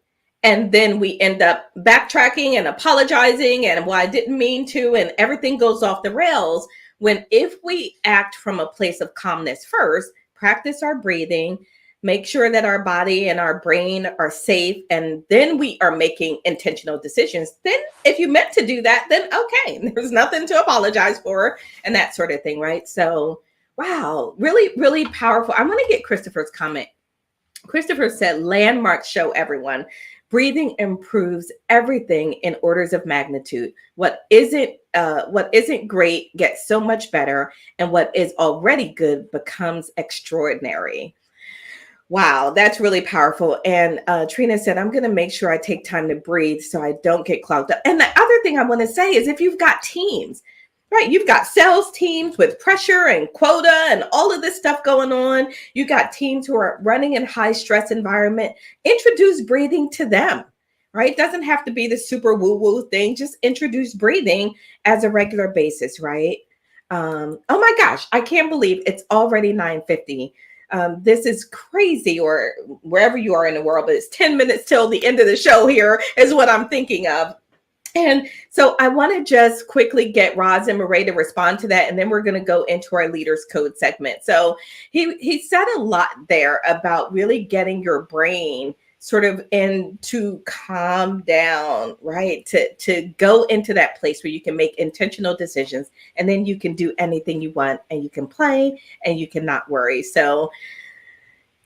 and then we end up backtracking and apologizing and, well, I didn't mean to, and everything goes off the rails. When if we act from a place of calmness first, practice our breathing, make sure that our body and our brain are safe, and then we are making intentional decisions. Then if you meant to do that, then okay, there's nothing to apologize for and that sort of thing, right? So, wow, really, really powerful. I want to get Christopher's comment. Christopher said, landmarks show everyone. Breathing improves everything in orders of magnitude. What isn't great gets so much better, and what is already good becomes extraordinary. Wow, that's really powerful. And Trina said, I'm going to make sure I take time to breathe so I don't get clogged up. And the other thing I want to say is if you've got teams, right? You've got sales teams with pressure and quota and all of this stuff going on. You got teams who are running in high stress environment. Introduce breathing to them, right? It doesn't have to be the super woo-woo thing. Just introduce breathing as a regular basis, right? Oh my gosh, I can't believe it's already 9:50. This is crazy, or wherever you are in the world, but it's 10 minutes till the end of the show here is what I'm thinking of. And so I want to just quickly get Roz and Murray to respond to that, and then we're going to go into our Leaders Code segment. So he said a lot there about really getting your brain sort of to calm down, right? To go into that place where you can make intentional decisions, and then you can do anything you want, and you can play, and you can not worry. So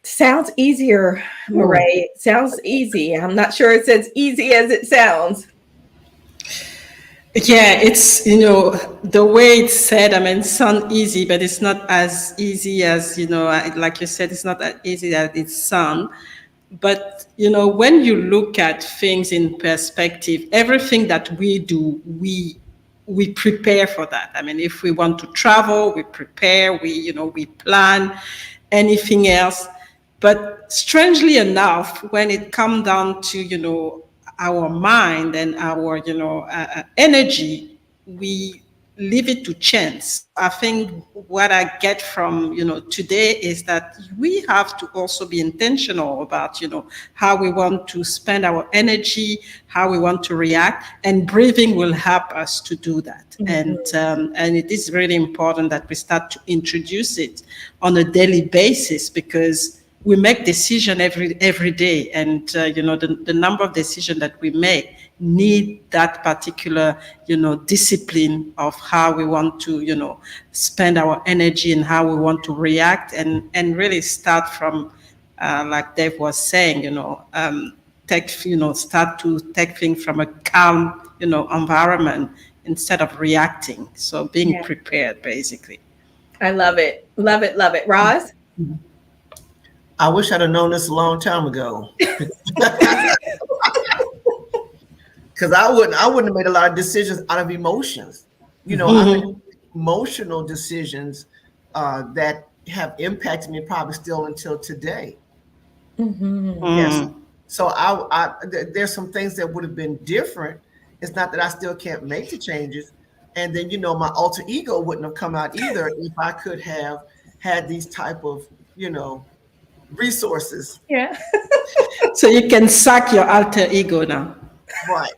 sounds easier, Murray. Sounds easy. I'm not sure it's as easy as it sounds. Yeah, it's, the way it's said, I mean, it sounds easy, but it's not as easy as, like you said, it's not as easy as it sounds. But, when you look at things in perspective, everything that we do, we prepare for that. I mean, if we want to travel, we prepare, we plan, anything else. But strangely enough, when it comes down to, our mind and our, energy, we leave it to chance. I think what I get from, today is that we have to also be intentional about, how we want to spend our energy, how we want to react, and breathing will help us to do that. Mm-hmm. And it is really important that we start to introduce it on a daily basis, because we make decisions every day, and the number of decisions that we make need that particular discipline of how we want to spend our energy and how we want to react, and really start from like Dave was saying, start to take things from a calm environment instead of reacting. So being prepared, basically. I love it, love it, love it. Roz? Mm-hmm. I wish I'd have known this a long time ago. Because I wouldn't have made a lot of decisions out of emotions. I make emotional decisions that have impacted me probably still until today. Mm-hmm. Yes. So there's some things that would have been different. It's not that I still can't make the changes. And then, my alter ego wouldn't have come out either if I could have had these type of, resources. Yeah. So you can suck your alter ego now. Right.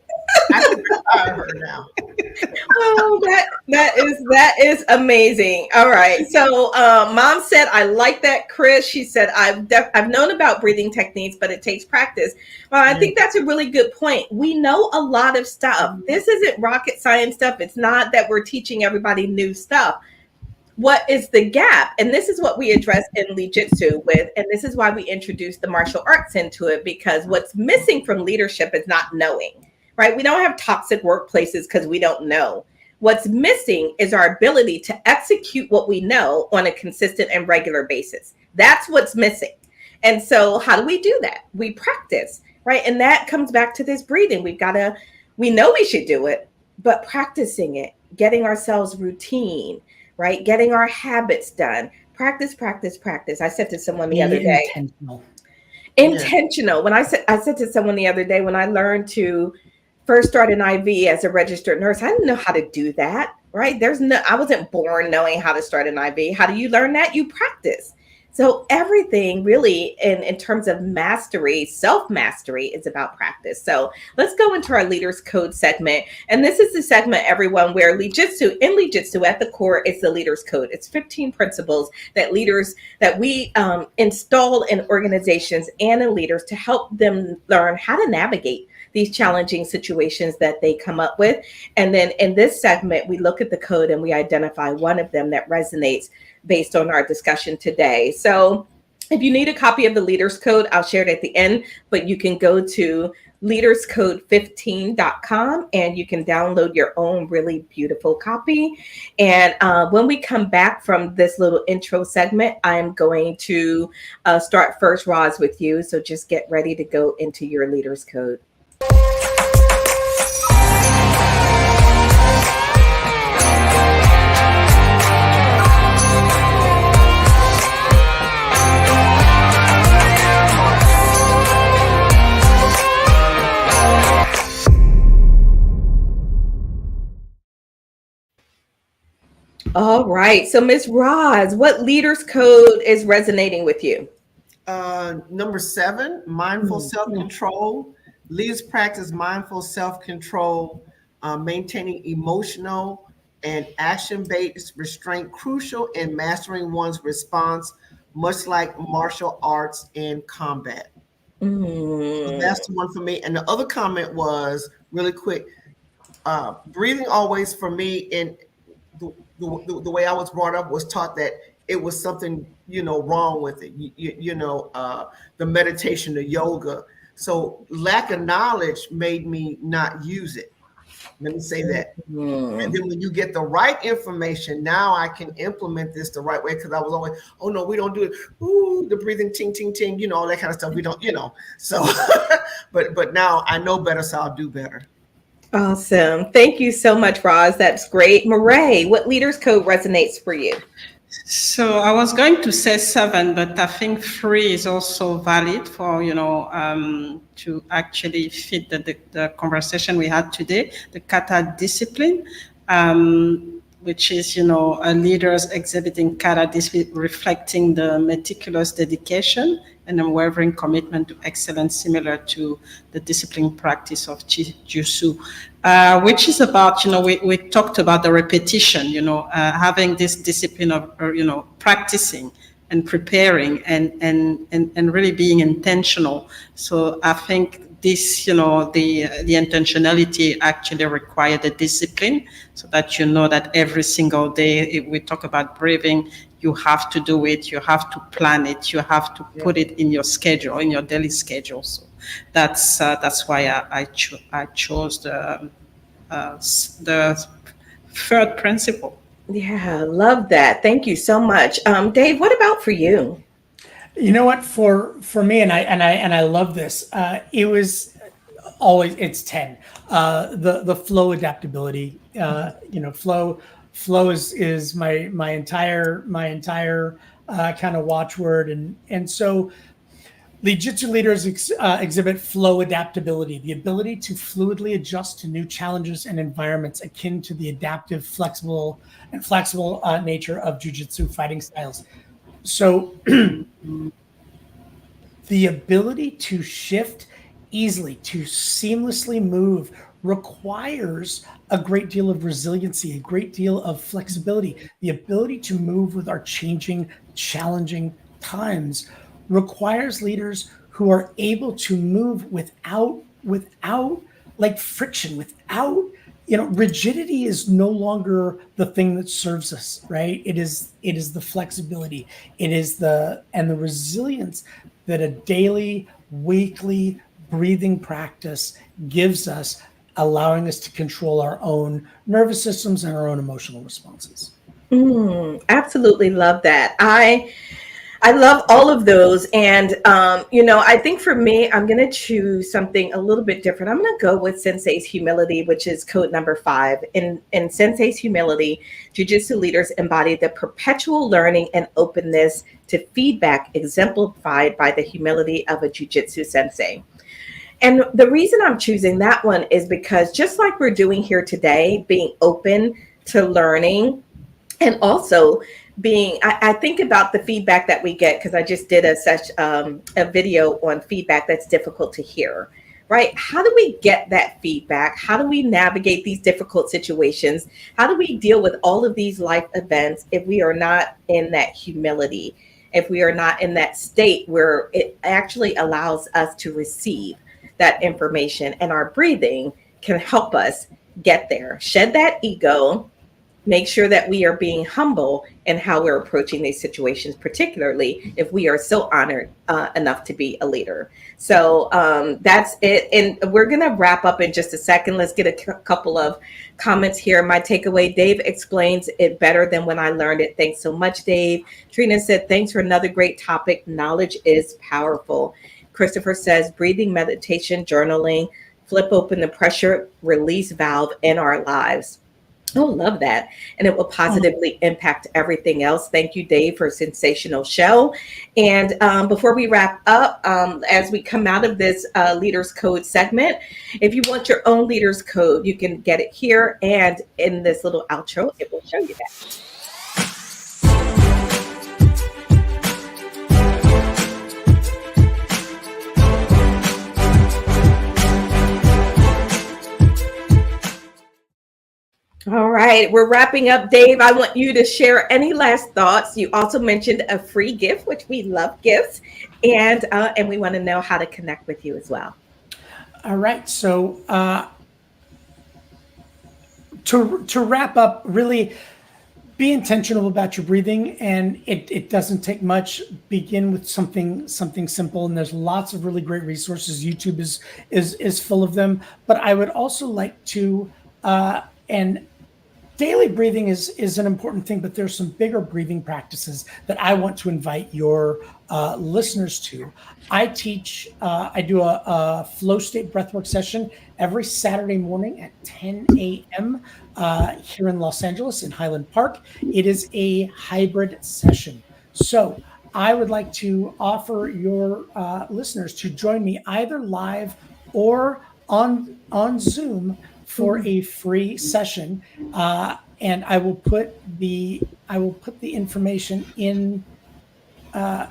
I can retire her now. Oh, that is amazing. All right. So Mom said, I like that, Chris. She said, I've known about breathing techniques, but it takes practice. Well, I think that's a really good point. We know a lot of stuff. This isn't rocket science stuff. It's not that we're teaching everybody new stuff. What is the gap? And this is what we address in Lead-Jitsu with, and this is why we introduce the martial arts into it, because what's missing from leadership is not knowing, right? We don't have toxic workplaces because we don't know. What's missing is our ability to execute what we know on a consistent and regular basis. That's what's missing. And so how do we do that? We practice, right? And that comes back to this breathing. We know we should do it, but practicing it, getting ourselves routine, right? Getting our habits done. Practice, practice, practice. I said to someone the other day. Intentional. When I said to someone the other day, when I learned to first start an IV as a registered nurse, I didn't know how to do that, right? I wasn't born knowing how to start an IV. How do you learn that? You practice. So everything really in terms of mastery, self-mastery is about practice. So let's go into our leaders code segment. And this is the segment, everyone, where Lead Jitsu at the core is the leaders code. It's 15 principles that we install in organizations and in leaders to help them learn how to navigate these challenging situations that they come up with. And then in this segment, we look at the code and we identify one of them that resonates based on our discussion today. So if you need a copy of the Leaders Code, I'll share it at the end, but you can go to leaderscode15.com and you can download your own really beautiful copy. And when we come back from this little intro segment, I'm going to start first, Roz, with you. So just get ready to go into your Leaders Code. All right. So, Ms. Roz, what leaders code is resonating with you? Number 7, mindful self-control. Leaders practice mindful self-control, maintaining emotional and action-based restraint, crucial in mastering one's response, much like martial arts and combat. So that's the one for me. And the other comment was really quick. Breathing always for me, in the way I was brought up, was taught that it was something, wrong with it. The meditation, the yoga. So lack of knowledge made me not use it. Let me say that. And then when you get the right information, now I can implement this the right way, because I was always, oh no, we don't do it. Ooh, the breathing, ting, ting, ting, all that kind of stuff. We don't, So, but now I know better, so I'll do better. Awesome. Thank you so much, Roz. That's great. Marae, what leaders code resonates for you? So I was going to say 7, but I think 3 is also valid for, to actually fit the conversation we had today, the kata discipline, which is, leaders exhibiting kata discipline, reflecting the meticulous dedication and unwavering commitment to excellence, similar to the discipline practice of Jitsu, which is about, we talked about the repetition, having this discipline of, practicing and preparing and really being intentional. So I think this, the intentionality actually require the discipline, so that that every single day, if we talk about breathing, you have to do it, you have to plan it, you have to put it in your schedule, in your daily schedule. So that's why I chose the 3rd principle. Yeah, love that. Thank you so much. Dave, what about for you? You know what, for me, and I love this. It was always, it's 10. The flow adaptability. Flow is my entire kind of watchword, and so Lead-Jitsu leaders exhibit flow adaptability, the ability to fluidly adjust to new challenges and environments, akin to the adaptive, flexible nature of Jiu-Jitsu fighting styles. So the ability to shift easily, to seamlessly move, requires a great deal of resiliency, a great deal of flexibility. The ability to move with our changing, challenging times requires leaders who are able to move without like friction, without, rigidity is no longer the thing that serves us, right? It is the flexibility, and the resilience that a daily, weekly breathing practice gives us, allowing us to control our own nervous systems and our own emotional responses. Absolutely love that. I love all of those. And, I think for me, I'm going to choose something a little bit different. I'm going to go with Sensei's humility, which is code number 5. In Sensei's humility, Jiu-Jitsu leaders embody the perpetual learning and openness to feedback exemplified by the humility of a Jiu-Jitsu sensei. And the reason I'm choosing that one is because, just like we're doing here today, being open to learning And also being, I think about the feedback that we get, because I just did a video on feedback that's difficult to hear, right? How do we get that feedback? How do we navigate these difficult situations? How do we deal with all of these life events if we are not in that humility, if we are not in that state where it actually allows us to receive that information? And our breathing can help us get there, shed that ego, make sure that we are being humble in how we're approaching these situations, particularly if we are so honored enough to be a leader. So that's it. And we're going to wrap up in just a second. Let's get a couple of comments here. My takeaway: Dave explains it better than when I learned it. Thanks so much, Dave. Trina said, thanks for another great topic. Knowledge is powerful. Christopher says, breathing, meditation, journaling, flip open the pressure release valve in our lives. Oh, love that. And it will positively impact everything else. Thank you, Dave, for a sensational show. And before we wrap up, as we come out of this Leaders Code segment, if you want your own Leaders Code, you can get it here. And in this little outro, it will show you that. All right, we're wrapping up. Dave, I want you to share any last thoughts. You also mentioned a free gift, which we love gifts, and we want to know how to connect with you as well. All right, so to wrap up, really be intentional about your breathing, and it doesn't take much. Begin with something simple, and there's lots of really great resources. YouTube is full of them, but I would also like to and daily breathing is an important thing, but there's some bigger breathing practices that I want to invite your listeners to. I do a flow state breathwork session every Saturday morning at 10 a.m. Here in Los Angeles in Highland Park. It is a hybrid session. So I would like to offer your listeners to join me either live or on Zoom for a free session, and I will put the information in. I'm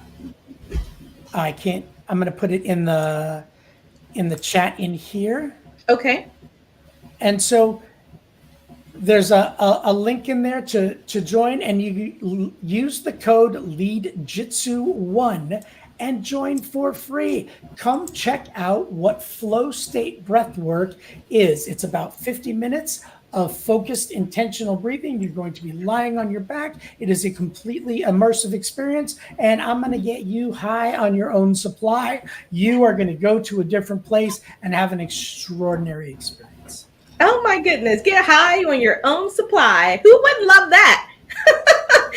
going to put it in the chat in here. Okay. And so there's a link in there to join, and you use the code LEADJITSU1 and join for free. Come check out what flow state breathwork is. It's about 50 minutes of focused, intentional breathing. You're going to be lying on your back. It is a completely immersive experience, and I'm going to get you high on your own supply. You are going to go to a different place and have an extraordinary experience. Oh my goodness, get high on your own supply. Who wouldn't love that?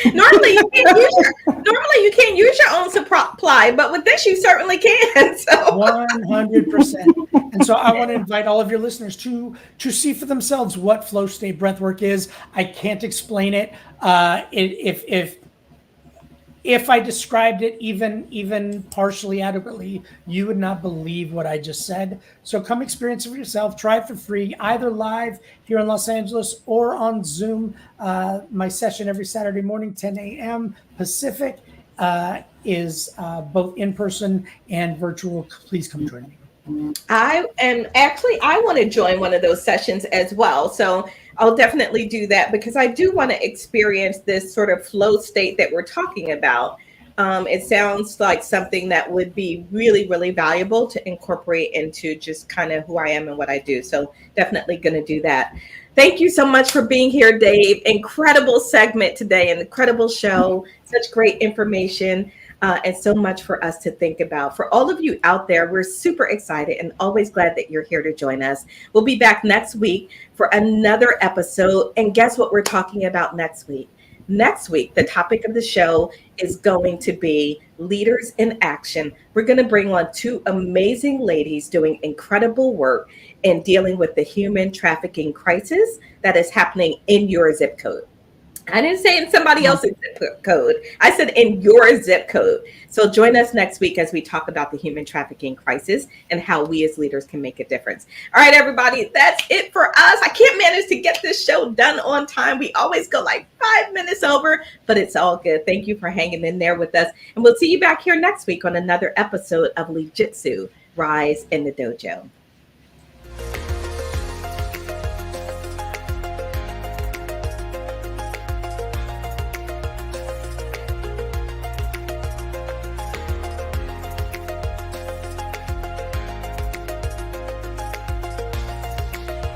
Normally you can't use your own supply, but with this you certainly can. So 100%. And so I want to invite all of your listeners to see for themselves what flow state breathwork is. I can't explain it. If I described it even partially adequately, you would not believe what I just said. So come experience it for yourself. Try it for free, either live here in Los Angeles or on Zoom. My session every Saturday morning, 10 a.m. Pacific, is both in person and virtual. Please come join me. I want to join one of those sessions as well. So I'll definitely do that, because I do want to experience this sort of flow state that we're talking about. It sounds like something that would be really, really valuable to incorporate into just kind of who I am and what I do. So definitely going to do that. Thank you so much for being here, Dave. Incredible segment today, an incredible show, such great information. And so much for us to think about. For all of you out there, we're super excited and always glad that you're here to join us. We'll be back next week for another episode. And guess what we're talking about next week? Next week, the topic of the show is going to be Leaders in Action. We're going to bring on two amazing ladies doing incredible work in dealing with the human trafficking crisis that is happening in your zip code. I didn't say in somebody else's zip code. I said in your zip code. So join us next week as we talk about the human trafficking crisis and how we as leaders can make a difference. All right, everybody, that's it for us. I can't manage to get this show done on time. We always go like 5 minutes over, but it's all good. Thank you for hanging in there with us. And we'll see you back here next week on another episode of LEADJITSU Rise in the Dojo.